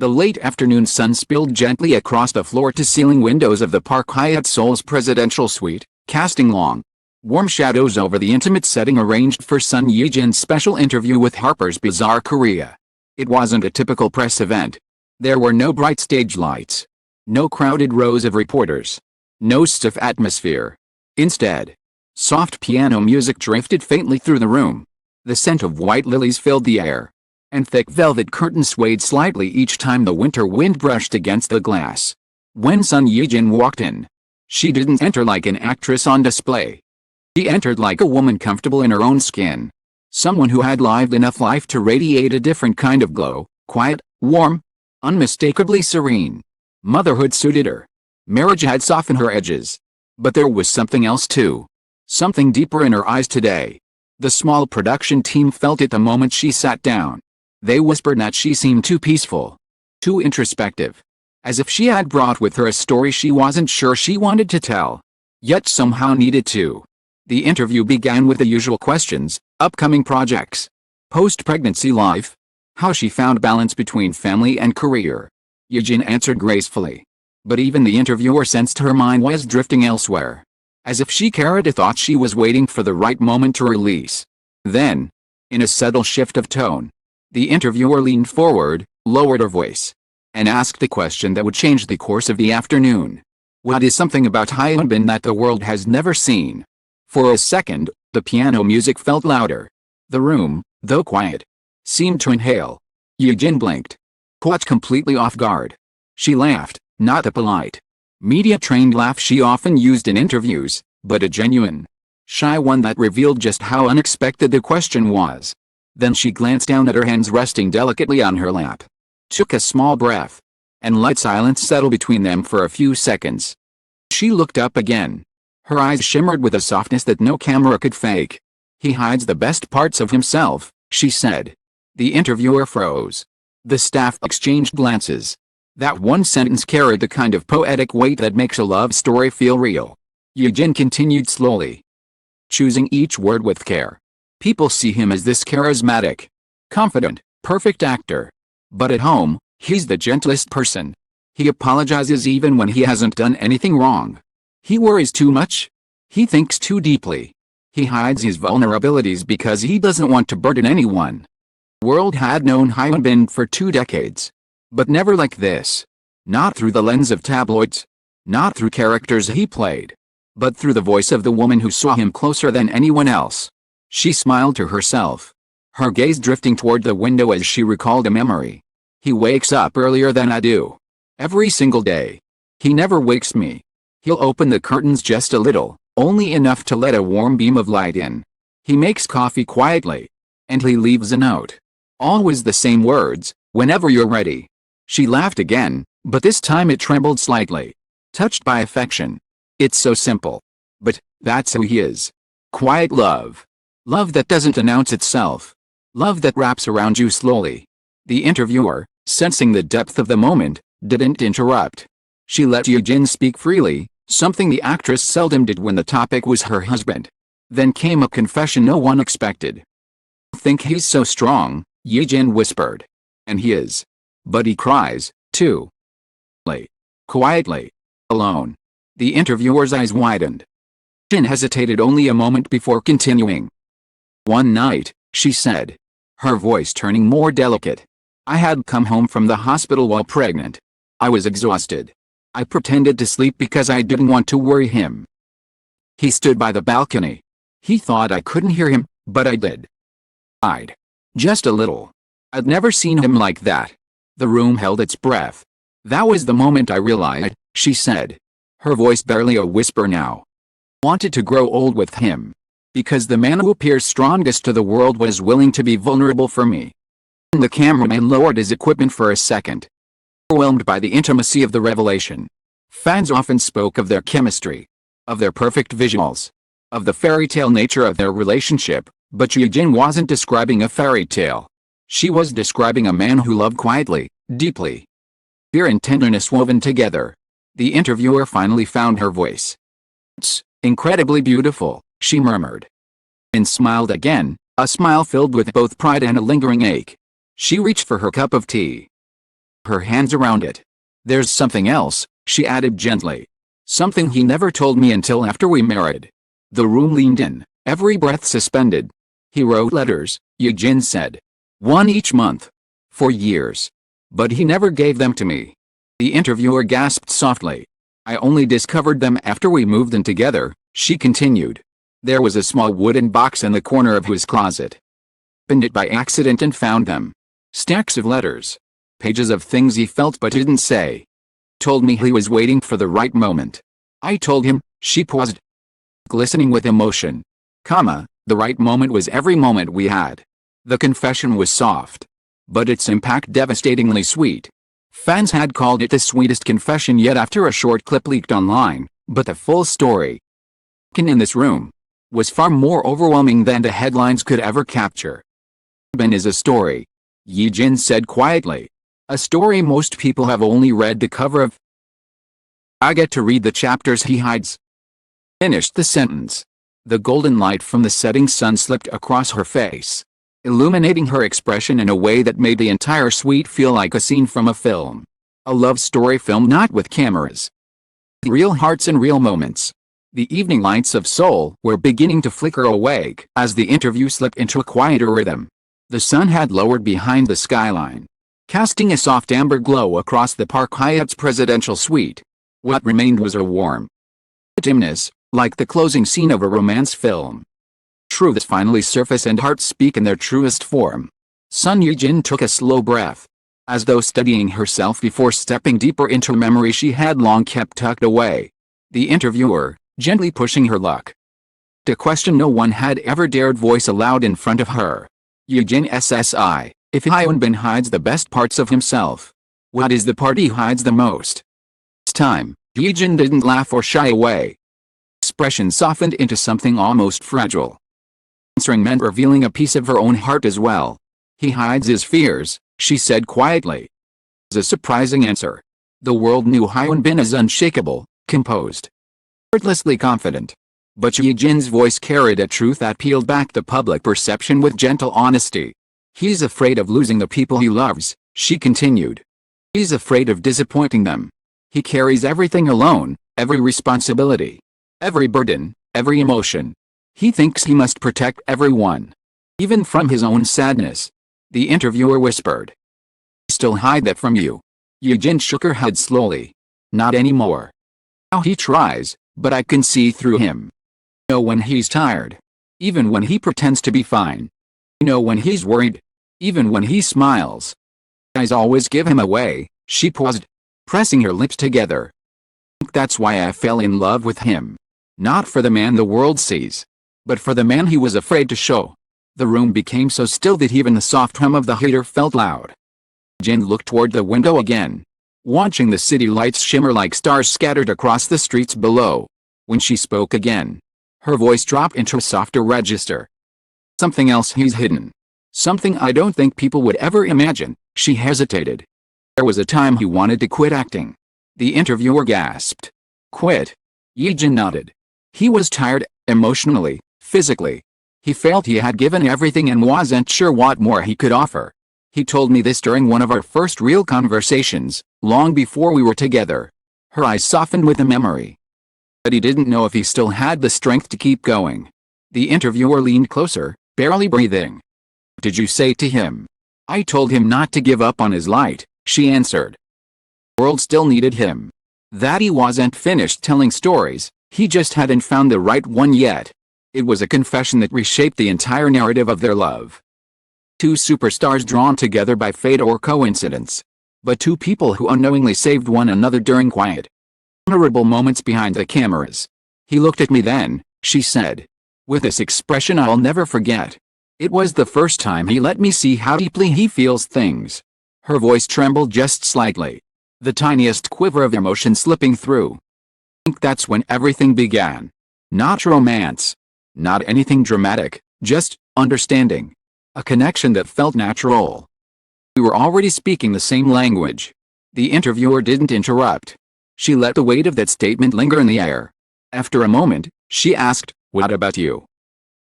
The late afternoon sun spilled gently across the floor-to-ceiling windows of the Park Hyatt Seoul's presidential suite, casting long, warm shadows over the intimate setting arranged for Son Ye-jin's special interview with Harper's Bazaar Korea. It wasn't a typical press event. There were no bright stage lights, no crowded rows of reporters, no stiff atmosphere. Instead, soft piano music drifted faintly through the room. The scent of white lilies filled the air, and thick velvet curtains swayed slightly each time the winter wind brushed against the glass. When Son Ye-jin walked in, she didn't enter like an actress on display. She entered like a woman comfortable in her own skin. Someone who had lived enough life to radiate a different kind of glow, quiet, warm, unmistakably serene. Motherhood suited her. Marriage had softened her edges. But there was something else too. Something deeper in her eyes today. The small production team felt it the moment she sat down. They whispered that she seemed too peaceful, too introspective. As if she had brought with her a story she wasn't sure she wanted to tell, yet somehow needed to. The interview began with the usual questions: upcoming projects, post-pregnancy life, how she found balance between family and career. Ye-jin answered gracefully. But even the interviewer sensed her mind was drifting elsewhere. As if she carried a thought she was waiting for the right moment to release. Then, in a subtle shift of tone, the interviewer leaned forward, lowered her voice, and asked a question that would change the course of the afternoon. What is something about Hyun that the world has never seen? For a second, the piano music felt louder. The room, though quiet, seemed to inhale. Ye-jin blinked, caught completely off guard. She laughed, not the polite, media-trained laugh she often used in interviews, but a genuine, shy one that revealed just how unexpected the question was. Then she glanced down at her hands resting delicately on her lap, took a small breath, and let silence settle between them for a few seconds. She looked up again. Her eyes shimmered with a softness that no camera could fake. "He hides the best parts of himself," she said. The interviewer froze. The staff exchanged glances. That one sentence carried the kind of poetic weight that makes a love story feel real. Ye-jin continued slowly, choosing each word with care. People see him as this charismatic, confident, perfect actor. But at home, he's the gentlest person. He apologizes even when he hasn't done anything wrong. He worries too much. He thinks too deeply. He hides his vulnerabilities because he doesn't want to burden anyone. The world had known Hyun for 2 decades. But never like this. Not through the lens of tabloids. Not through characters he played. But through the voice of the woman who saw him closer than anyone else. She smiled to herself, her gaze drifting toward the window as she recalled a memory. He wakes up earlier than I do. Every single day. He never wakes me. He'll open the curtains just a little, only enough to let a warm beam of light in. He makes coffee quietly. And he leaves a note. Always the same words: "Whenever you're ready." She laughed again, but this time it trembled slightly, touched by affection. It's so simple. But that's who he is. Quiet love. Love that doesn't announce itself. Love that wraps around you slowly. The interviewer, sensing the depth of the moment, didn't interrupt. She let Ye-jin speak freely, something the actress seldom did when the topic was her husband. Then came a confession no one expected. "Think he's so strong," Ye-jin whispered. "And he is. But he cries, too. Quietly. Alone." The interviewer's eyes widened. Ye-jin hesitated only a moment before continuing. "One night," she said, her voice turning more delicate, "I had come home from the hospital while pregnant. I was exhausted. I pretended to sleep because I didn't want to worry him. He stood by the balcony. He thought I couldn't hear him, but I did. I'd. Just a little. I'd never seen him like that." The room held its breath. "That was the moment I realized," she said, her voice barely a whisper now. "Wanted to grow old with him. Because the man who appears strongest to the world was willing to be vulnerable for me." The cameraman lowered his equipment for a second, overwhelmed by the intimacy of the revelation. Fans often spoke of their chemistry, of their perfect visuals, of the fairy tale nature of their relationship, but Ye-jin wasn't describing a fairy tale. She was describing a man who loved quietly, deeply. Fear and tenderness woven together. The interviewer finally found her voice. "It's incredibly beautiful," she murmured. And smiled again, a smile filled with both pride and a lingering ache. She reached for her cup of tea. her hands around it. There's something else, she added gently. Something he never told me until after we married. The room leaned in, every breath suspended. He wrote letters, Ye-jin said. One each month. For years. But he never gave them to me. The interviewer gasped softly. I only discovered them after we moved in together, she continued. There was a small wooden box in the corner of his closet. Opened it by accident and found them. Stacks of letters. Pages of things he felt but didn't say. Told me he was waiting for the right moment. I told him, she paused. Glistening with emotion. The right moment was every moment we had. The confession was soft. But its impact devastatingly sweet. Fans had called it the sweetest confession yet after a short clip leaked online, but the full story, in this room, was far more overwhelming than the headlines could ever capture. Ben is a story, Ye-jin said quietly. A story most people have only read the cover of. I get to read the chapters he hides. Finished the sentence. The golden light from the setting sun slipped across her face, illuminating her expression in a way that made the entire suite feel like a scene from a film. A love story film, not with cameras. Real hearts and real moments. The evening lights of Seoul were beginning to flicker away as the interview slipped into a quieter rhythm. The sun had lowered behind the skyline, casting a soft amber glow across the Park Hyatt's presidential suite. What remained was a warm dimness, like the closing scene of a romance film. Truths finally surface and hearts speak in their truest form. Sun Ye-jin took a slow breath, as though studying herself before stepping deeper into a memory she had long kept tucked away. The interviewer, gently pushing her luck. A question no one had ever dared voice aloud in front of her. Ye-jin SSI, if Hyun bin hides the best parts of himself, what is the part he hides the most? This time, Ye-jin didn't laugh or shy away. Expression softened into something almost fragile. Answering meant revealing a piece of her own heart as well. He hides his fears, she said quietly. It was a surprising answer. The world knew Hyun bin as unshakable, composed, effortlessly confident. But Ye-jin's voice carried a truth that peeled back the public perception with gentle honesty. He's afraid of losing the people he loves, she continued. He's afraid of disappointing them. He carries everything alone, every responsibility, every burden, every emotion. He thinks he must protect everyone, even from his own sadness. The interviewer whispered. I still hide that from you. Ye-jin shook her head slowly. Not anymore. Now he tries, but I can see through him. I know when he's tired, even when he pretends to be fine. I know when he's worried, even when he smiles. Eyes always give him away, she paused, pressing her lips together. I think that's why I fell in love with him. Not for the man the world sees, but for the man he was afraid to show. The room became so still that even the soft hum of the heater felt loud. Jin looked toward the window again, watching the city lights shimmer like stars scattered across the streets below. When she spoke again, her voice dropped into a softer register. Something else he's hidden. Something I don't think people would ever imagine, she hesitated. There was a time he wanted to quit acting. The interviewer gasped. Quit? Ye-jin nodded. He was tired, emotionally, physically. He felt he had given everything and wasn't sure what more he could offer. He told me this during one of our first real conversations, long before we were together. Her eyes softened with a memory. But he didn't know if he still had the strength to keep going. The interviewer leaned closer, barely breathing. What did you say to him? I told him not to give up on his light, she answered. The world still needed him. That he wasn't finished telling stories, he just hadn't found the right one yet. It was a confession that reshaped the entire narrative of their love. Two superstars drawn together by fate or coincidence. But two people who unknowingly saved one another during quiet, vulnerable moments behind the cameras. He looked at me then, she said, with this expression I'll never forget. It was the first time he let me see how deeply he feels things. Her voice trembled just slightly, the tiniest quiver of emotion slipping through. I think that's when everything began. Not romance. Not anything dramatic, just understanding. A connection that felt natural. We were already speaking the same language. The interviewer didn't interrupt. She let the weight of that statement linger in the air. After a moment, she asked, what about you?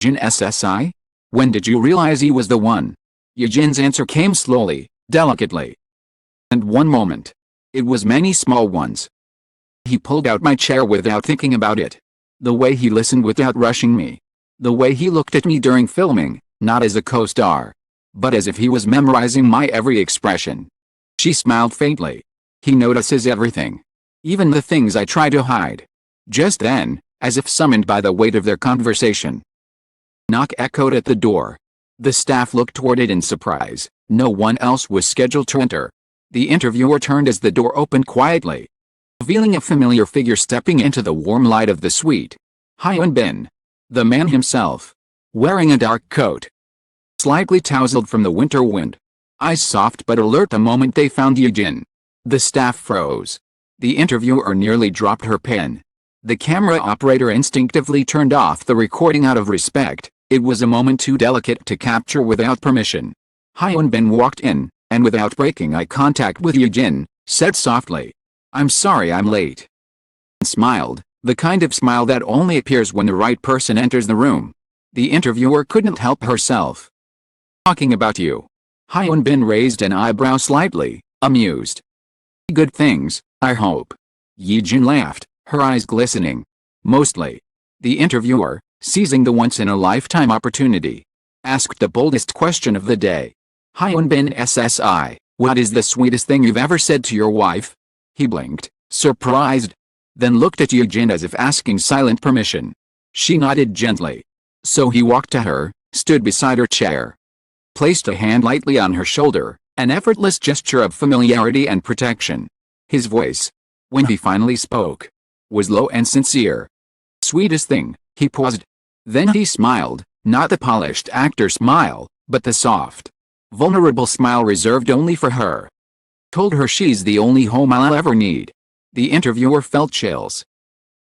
Jin SSI? When did you realize he was the one? Ye-jin's answer came slowly, delicately. And one moment. It was many small ones. He pulled out my chair without thinking about it. The way he listened without rushing me. The way he looked at me during filming, not as a co-star, but as if he was memorizing my every expression. She smiled faintly. He notices everything. Even the things I try to hide. Just then, as if summoned by the weight of their conversation. Knock echoed at the door. The staff looked toward it in surprise. No one else was scheduled to enter. The interviewer turned as the door opened quietly, revealing a familiar figure stepping into the warm light of the suite. Hyun, the man himself, wearing a dark coat, slightly tousled from the winter wind. Eyes soft but alert the moment they found Ye-jin. The staff froze. The interviewer nearly dropped her pen. The camera operator instinctively turned off the recording out of respect. It was a moment too delicate to capture without permission. Hyun walked in, and without breaking eye contact with Ye-jin, said softly, "I'm sorry I'm late." And smiled, the kind of smile that only appears when the right person enters the room. The interviewer couldn't help herself. "Talking about you." Hyun raised an eyebrow slightly, amused. "Good things, I hope." Ye-jin laughed, her eyes glistening. "Mostly." The interviewer, seizing the once-in-a-lifetime opportunity, asked the boldest question of the day. Hyun SSI, "What is the sweetest thing you've ever said to your wife?" He blinked, surprised, then looked at Ye-jin as if asking silent permission. She nodded gently. So he walked to her, stood beside her chair, placed a hand lightly on her shoulder, an effortless gesture of familiarity and protection. His voice, when he finally spoke, was low and sincere. "Sweetest thing," he paused. Then he smiled, not the polished actor smile, but the soft, vulnerable smile reserved only for her. "Told her she's the only home I'll ever need." The interviewer felt chills.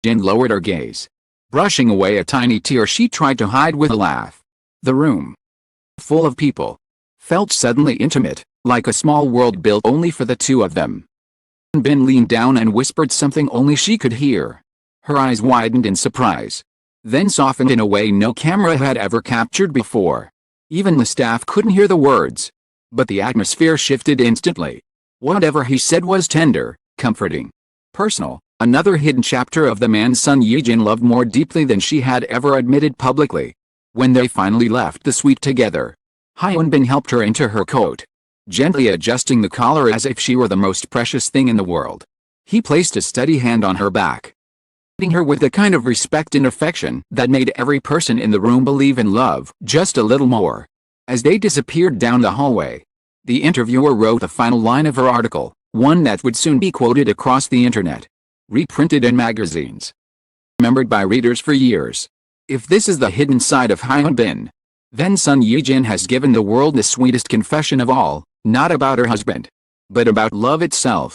Jin lowered her gaze, brushing away a tiny tear she tried to hide with a laugh. The room, full of people, felt suddenly intimate, like a small world built only for the two of them. Ben leaned down and whispered something only she could hear. Her eyes widened in surprise, then softened in a way no camera had ever captured before. Even the staff couldn't hear the words, but the atmosphere shifted instantly. Whatever he said was tender, comforting, personal, another hidden chapter of the man Sun Ye-jin loved more deeply than she had ever admitted publicly. When they finally left the suite together, Hyun helped her into her coat, gently adjusting the collar as if she were the most precious thing in the world. He placed a steady hand on her back, treating her with the kind of respect and affection that made every person in the room believe in love just a little more. As they disappeared down the hallway, the interviewer wrote the final line of her article, one that would soon be quoted across the internet, reprinted in magazines, remembered by readers for years. If this is the hidden side of Hyun, then Sun Ye-jin has given the world the sweetest confession of all, not about her husband, but about love itself.